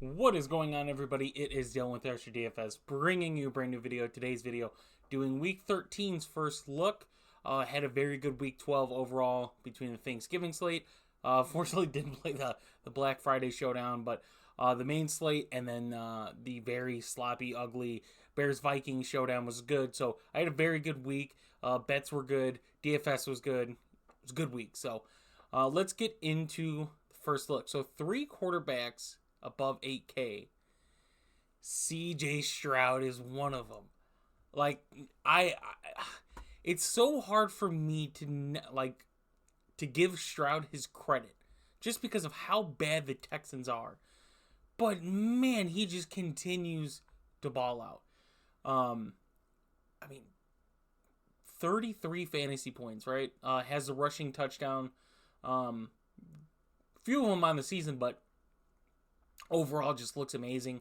What is going on, everybody? It is Dylan with Astrodfs bringing you a brand new video. Today's video doing Week 13's first look. Had a very good Week 12 overall between the Thanksgiving slate. Fortunately, didn't play the Black Friday showdown, but the main slate and then the very sloppy, ugly Bears-Vikings showdown was good. So I had a very good week. Bets were good. DFS was good. It was a good week. So let's get into the first look. So 3 quarterbacks above 8K. CJ Stroud is one of them. Like it's so hard for me to give Stroud his credit just because of how bad the Texans are. But man, he just continues to ball out. 33 fantasy points, right? Has a rushing touchdown. Few of them on the season, but overall just looks amazing.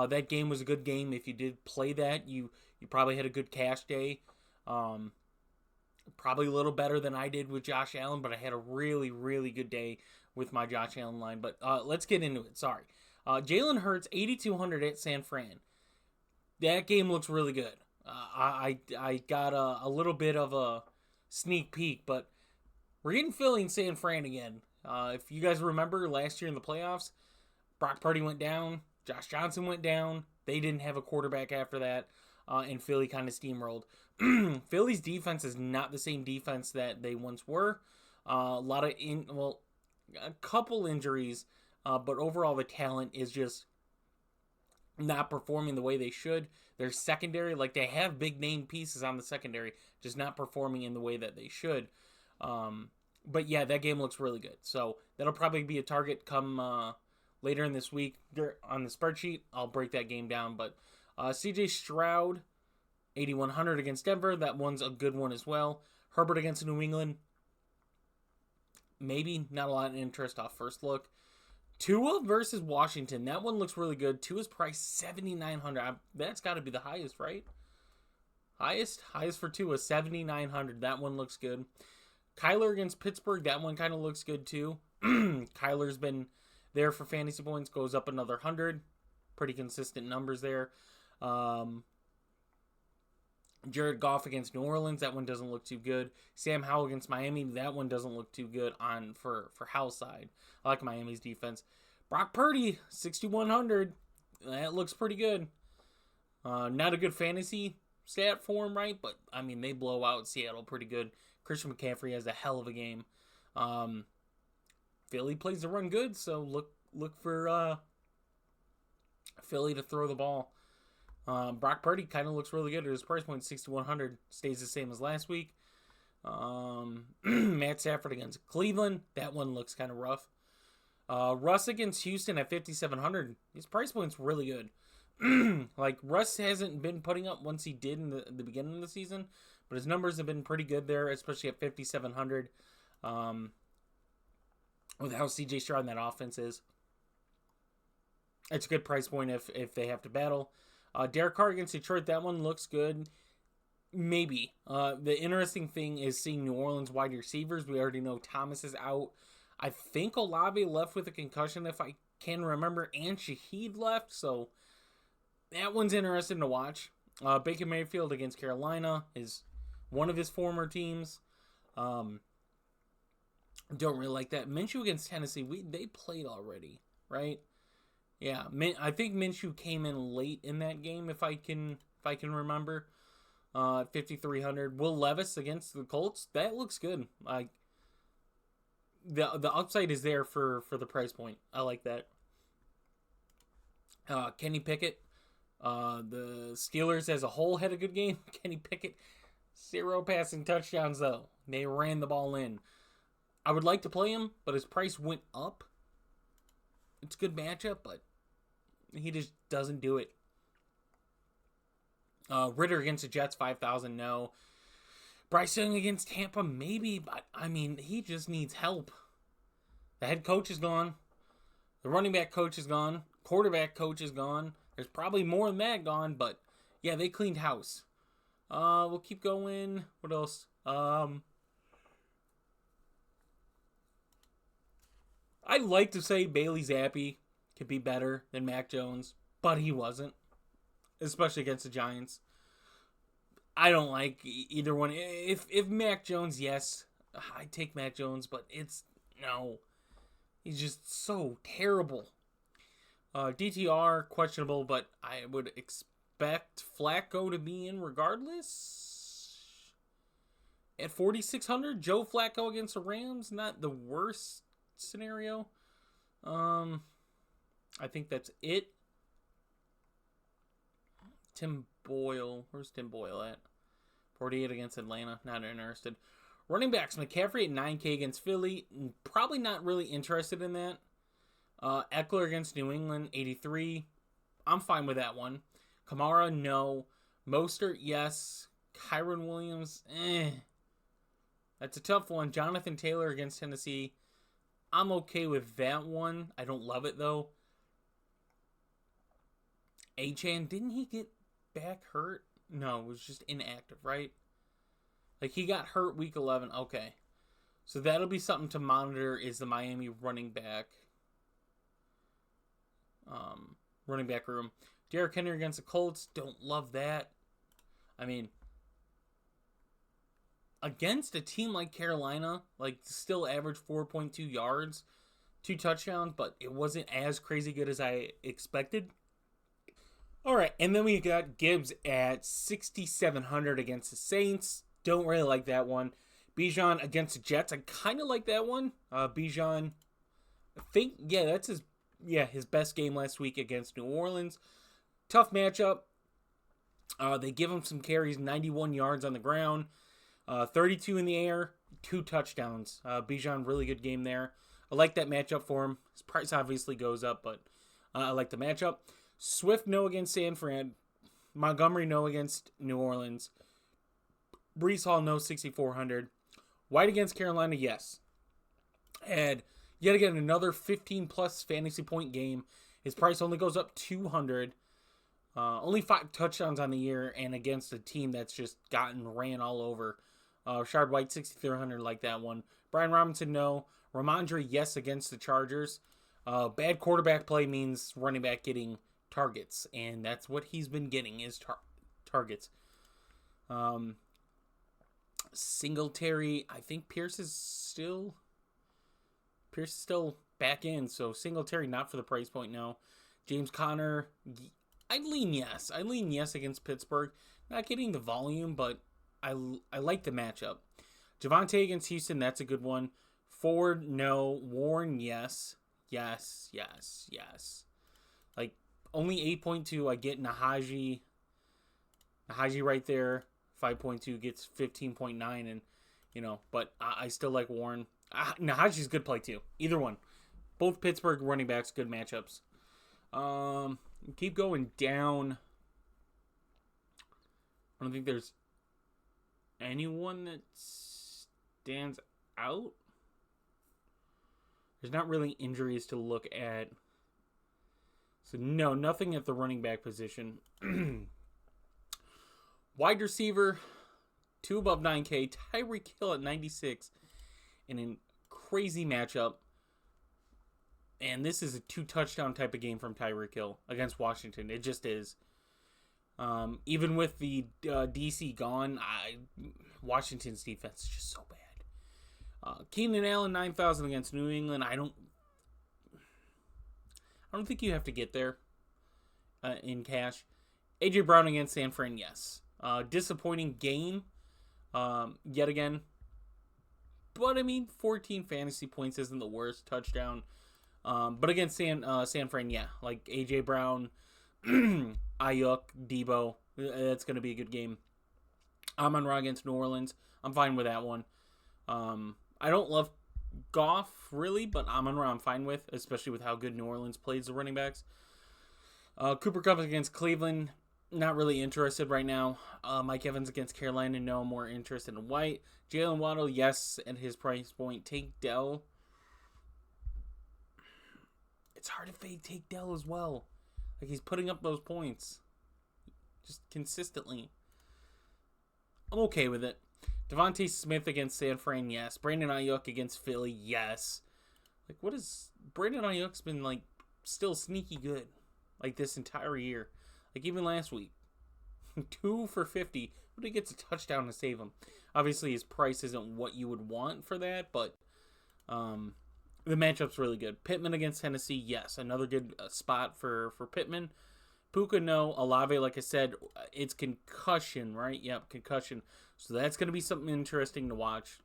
That game was a good game. If you did play that, you probably had a good cash day. Probably a little better than I did with Josh Allen, but I had a really, really good day with my Josh Allen line. But let's get into it. Sorry. Jalen Hurts, 8,200 at San Fran. That game looks really good. I got a little bit of a sneak peek, but we're getting Philly and San Fran again. If you guys remember last year in the playoffs, Brock Purdy went down. Josh Johnson went down. They didn't have a quarterback after that, and Philly kind of steamrolled. Philly's defense is not the same defense that they once were. A couple injuries, but overall the talent is just not performing the way they should. Their secondary, they have big name pieces on the secondary, just not performing in the way that they should. But yeah, that game looks really good. So that'll probably be a target come later in this week on the spreadsheet. I'll break that game down. But CJ Stroud, 8,100 against Denver. That one's a good one as well. Herbert against New England. Maybe not a lot of interest off first look. Tua versus Washington. That one looks really good. Tua's price 7,900. That's got to be the highest, right? Highest for Tua, 7,900. That one looks good. Kyler against Pittsburgh. That one kind of looks good too. Kyler's been there for fantasy points. Goes up another 100. Pretty consistent numbers there. Jared Goff against New Orleans. That one doesn't look too good. Sam Howell against Miami. That one doesn't look too good for Howell's side. I like Miami's defense. Brock Purdy, 6,100. That looks pretty good. Not a good fantasy stat for him, right? But, they blow out Seattle pretty good. Christian McCaffrey has a hell of a game. Philly plays the run good, so look for Philly to throw the ball. Brock Purdy kind of looks really good at his price point, 6,100. Stays the same as last week. Matt Stafford against Cleveland. That one looks kind of rough. Russ against Houston at 5,700. His price point's really good. Russ hasn't been putting up once he did in the beginning of the season, but his numbers have been pretty good there, especially at 5,700. With how CJ Stroud in that offense is. It's a good price point if they have to battle. Derek Carr against Detroit, that one looks good. Maybe. The interesting thing is seeing New Orleans wide receivers. We already know Thomas is out. I think Olave left with a concussion, if I can remember, and Shaheed left, so that one's interesting to watch. Baker Mayfield against Carolina is one of his former teams. Don't really like that. Minshew against Tennessee, they played already, right? Yeah, I think Minshew came in late in that game, if I can remember. 5,300. Will Levis against the Colts, that looks good. The upside is there for the price point. I like that. Kenny Pickett. The Steelers as a whole had a good game. Kenny Pickett, 0 passing touchdowns though. They ran the ball in. I would like to play him, but his price went up. It's a good matchup, but he just doesn't do it. Ritter against the Jets, 5,000, no. Bryce Young against Tampa, maybe, but, he just needs help. The head coach is gone. The running back coach is gone. Quarterback coach is gone. There's probably more than that gone, but, yeah, they cleaned house. We'll keep going. What else? I'd like to say Bailey Zappi could be better than Mac Jones, but he wasn't, especially against the Giants. I don't like either one. If Mac Jones, yes, I'd take Mac Jones, but no. He's just so terrible. DTR, questionable, but I would expect Flacco to be in regardless. At 4,600, Joe Flacco against the Rams, not the worst scenario. I think that's it. Tim Boyle. Where's Tim Boyle at? 48 against Atlanta. Not interested. Running backs. McCaffrey at 9K against Philly. Probably not really interested in that. Eckler against New England. 83. I'm fine with that one. Kamara, no. Mostert, yes. Kyron Williams, That's a tough one. Jonathan Taylor against Tennessee. I'm okay with that one. I don't love it, though. Achan, didn't he get back hurt? No, it was just inactive, right? Like, he got hurt week 11. Okay. So that'll be something to monitor, is the Miami running back room. Derrick Henry against the Colts. Don't love that. I mean, against a team like Carolina, like, still averaged 4.2 yards, 2 touchdowns, but it wasn't as crazy good as I expected. All right, and then we got Gibbs at 6,700 against the Saints. Don't really like that one. Bijan against the Jets. I kind of like that one. Bijan, I think, that's his best game last week against New Orleans. Tough matchup. They give him some carries, 91 yards on the ground, 32 in the air, 2 touchdowns. Bijan, really good game there. I like that matchup for him. His price obviously goes up, but I like the matchup. Swift, no against San Fran. Montgomery, no against New Orleans. Breece Hall, no, 6,400. White against Carolina, yes. Had yet again another 15-plus fantasy point game. His price only goes up 200. Only 5 touchdowns on the year, and against a team that's just ran all over. Rashard White, 6,300, like that one. Brian Robinson, no. Ramondre, yes, against the Chargers. Bad quarterback play means running back getting targets, and that's what he's been getting, is targets. Singletary, I think Pierce is still back in, so Singletary not for the price point, no. James Conner, I'd lean yes. I lean yes against Pittsburgh. Not getting the volume, but I like the matchup. Javonte against Houston, that's a good one. Ford, no. Warren, yes. Yes. Like, only 8.2. I get Nahaji. Nahaji right there. 5.2 gets 15.9, and, but I still like Warren. Nahaji's good play, too. Either one. Both Pittsburgh running backs, good matchups. Keep going down. I don't think there's anyone that stands out. There's not really injuries to look at. So, no, nothing at the running back position. Wide receiver, 2 above 9K. Tyreek Hill at 96 in a crazy matchup. And this is a 2-touchdown type of game from Tyreek Hill against Washington. It just is. Even with the DC gone, Washington's defense is just so bad. Keenan Allen, 9,000 against New England. I don't think you have to get there in cash. AJ Brown against San Fran, yes. Disappointing game, yet again. But, 14 fantasy points isn't the worst. Touchdown. But against San Fran, yeah. Like, AJ Brown, Ayuk, Debo. That's going to be a good game. Amon-Ra against New Orleans. I'm fine with that one. I don't love Goff, really, but Amon-Ra I'm fine with, especially with how good New Orleans plays the running backs. Cooper Kupp against Cleveland. Not really interested right now. Mike Evans against Carolina. No, more interested in White. Jalen Waddle, yes, at his price point. Take Dell. It's hard to fade Take Dell as well. Like, he's putting up those points just consistently. I'm okay with it. Devontae Smith against San Fran, yes. Brandon Ayuk against Philly, yes. Like, what is... Brandon Ayuk's been, like, still sneaky good. Like this entire year. Like even last week. 2 for 50. But he gets a touchdown to save him. Obviously his price isn't what you would want for that. But the matchup's really good. Pittman against Tennessee. Yes. Another good spot for Pittman. Puka, no. Olave, like I said, it's concussion, right? Yep, concussion. So that's going to be something interesting to watch.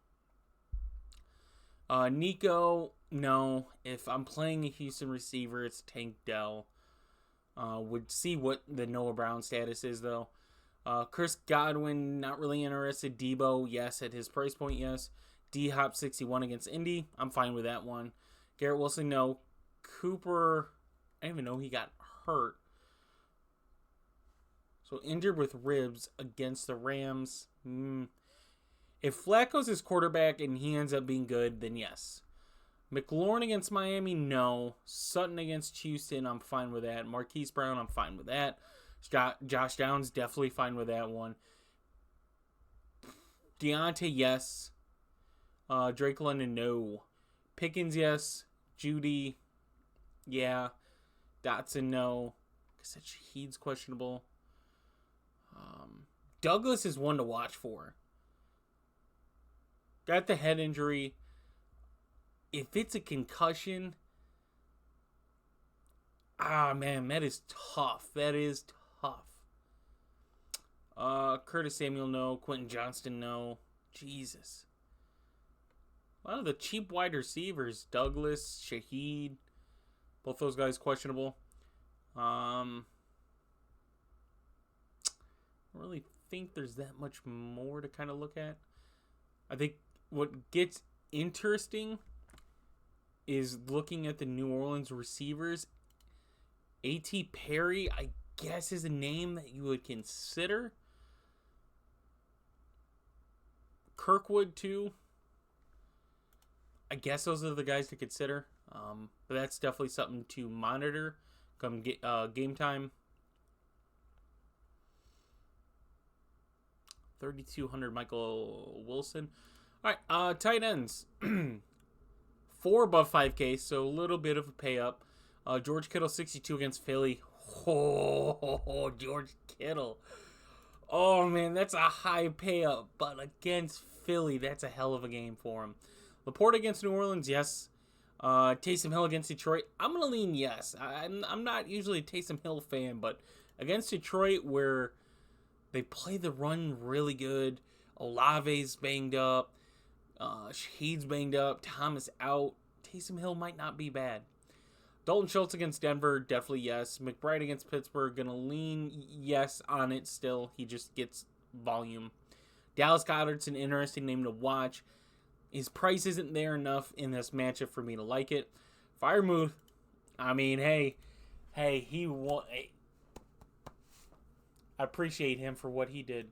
Nico, no. If I'm playing a Houston receiver, it's Tank Dell. Would see what the Noah Brown status is, though. Chris Godwin, not really interested. Debo, yes. At his price point, yes. D-Hop 61 against Indy. I'm fine with that one. Garrett Wilson, no. Cooper, I didn't even know he got hurt. So injured with ribs against the Rams. If Flacco's his quarterback and he ends up being good, then yes. McLaurin against Miami, no. Sutton against Houston, I'm fine with that. Marquise Brown, I'm fine with that. Josh Downs, definitely fine with that one. Deontay, yes. Drake London, no. Pickens, yes. Judy, yeah. Dotson, no. I guess that Shaheed's questionable. Douglas is one to watch for. Got the head injury. If it's a concussion, man, that is tough. That is tough. Curtis Samuel, no. Quentin Johnston, no. Jesus. A lot of the cheap wide receivers, Douglas, Shaheed, both those guys questionable. I don't really think there's that much more to kind of look at. I think what gets interesting is looking at the New Orleans receivers. A.T. Perry, I guess, is a name that you would consider. Kirkwood, too. I guess those are the guys to consider. But that's definitely something to monitor come game time. 3,200 Michael Wilson. All right, tight ends. 4 above 5K, so a little bit of a pay up. George Kittle, 62 against Philly. Oh, George Kittle. Oh, man, that's a high pay up. But against Philly, that's a hell of a game for him. Laporte against New Orleans, yes. Taysom Hill against Detroit. I'm going to lean yes. I'm not usually a Taysom Hill fan, but against Detroit where they play the run really good. Olave's banged up. Shaheed's banged up. Thomas out. Taysom Hill might not be bad. Dalton Schultz against Denver, definitely yes. McBride against Pittsburgh, going to lean yes on it still. He just gets volume. Dallas Goedert's an interesting name to watch. His price isn't there enough in this matchup for me to like it. Freiermuth, I mean, hey, he won. Hey, I appreciate him for what he did.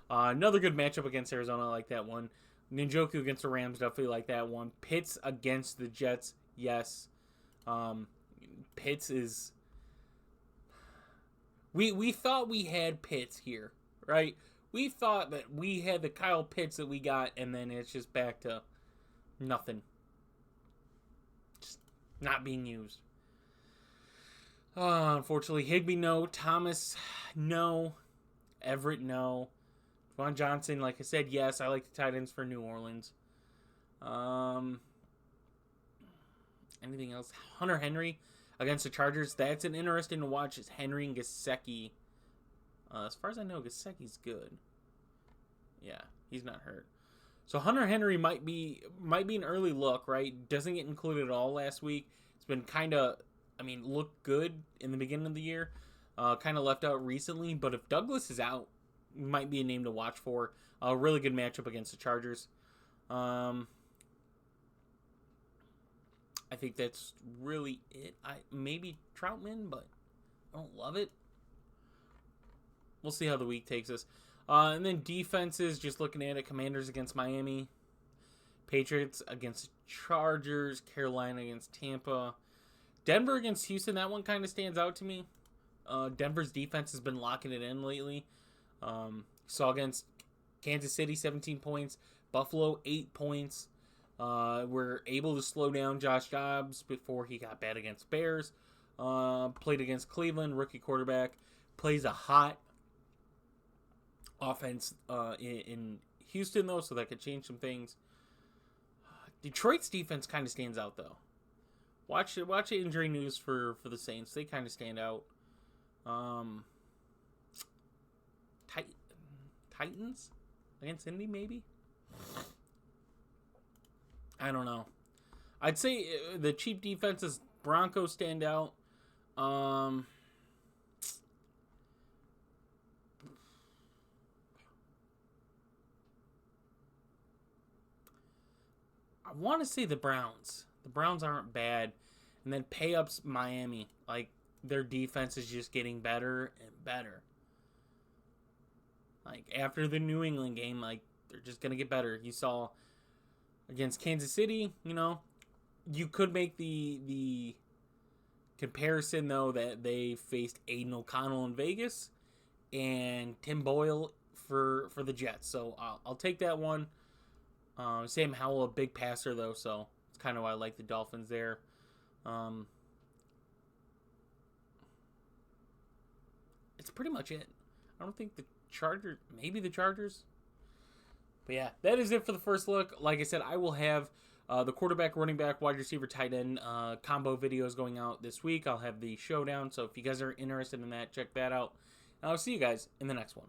Another good matchup against Arizona, I like that one. Njoku against the Rams, definitely like that one. Pitts against the Jets, yes. Pitts is... We thought we had Pitts here, right? We thought that we had the Kyle Pitts that we got, and then it's just back to nothing. Just not being used. Unfortunately, Higbee, no. Thomas, no. Everett, no. Von Johnson, like I said, yes. I like the tight ends for New Orleans. Anything else? Hunter Henry against the Chargers. That's an interesting to watch. Is Henry and Gesicki. As far as I know, Gesicki's good. Yeah, he's not hurt. So Hunter Henry might be an early look, right? Doesn't get included at all last week. It's been kind of, looked good in the beginning of the year. Kind of left out recently. But if Douglas is out, might be a name to watch for. A really good matchup against the Chargers. I think that's really it. Maybe Troutman, but I don't love it. We'll see how the week takes us. And then defenses, just looking at it, Commanders against Miami. Patriots against Chargers. Carolina against Tampa. Denver against Houston, that one kind of stands out to me. Denver's defense has been locking it in lately. Saw against Kansas City, 17 points. Buffalo, 8 points. We're able to slow down Josh Dobbs before he got bad against Bears. Played against Cleveland, rookie quarterback. Plays a hot offense in Houston, though, so that could change some things. Detroit's defense kind of stands out, though. Watch the injury news for the Saints. They kind of stand out. Titans against Indy, maybe? I don't know. I'd say the cheap defenses, Broncos stand out. I want to say the Browns. The Browns aren't bad. And then pay ups Miami. Like, their defense is just getting better and better. Like, after the New England game, like, they're just going to get better. You saw against Kansas City, you know, you could make the comparison, though, that they faced Aiden O'Connell in Vegas and Tim Boyle for the Jets. So I'll take that one. Sam Howell, a big passer, though, so it's kind of why I like the Dolphins there. It's pretty much it. I don't think the Chargers, maybe the Chargers. But yeah, that is it for the first look. Like I said, I will have the quarterback, running back, wide receiver, tight end combo videos going out this week. I'll have the showdown. So if you guys are interested in that, check that out. And I'll see you guys in the next one.